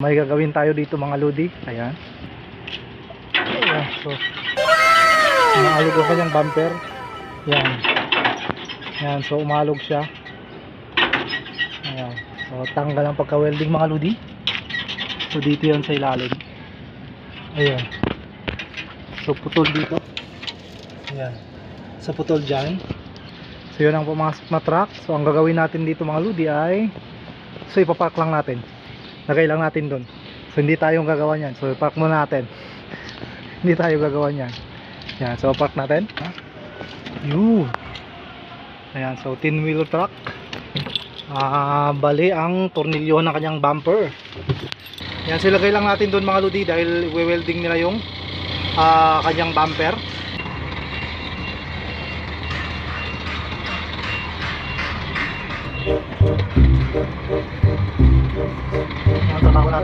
May gagawin tayo dito mga lodi. Ayan. Ayan. So umaalog ang kanyang bumper. Ayan. Ayan. So umaalog siya. Ayan. So tanggal ang pagka-welding mga lodi. So dito yan sa ilalim. Ayan. So putol dito. Ayan. So putol dyan. So yun ang pumasok na truck. So ang gagawin natin dito mga lodi ay, so ipapark lang natin. Lagay lang natin doon. So hindi tayong gagawa niyan. So park muna natin. Hindi tayo gagawa niyan. Yan, so park natin. Yun. Ayan, so 10-wheel truck. Bali ang tornilyo ng kanyang bumper. Yan, so ilagay lang natin doon mga lodi dahil we-welding nila yung kanyang bumper. Tatakbo natin.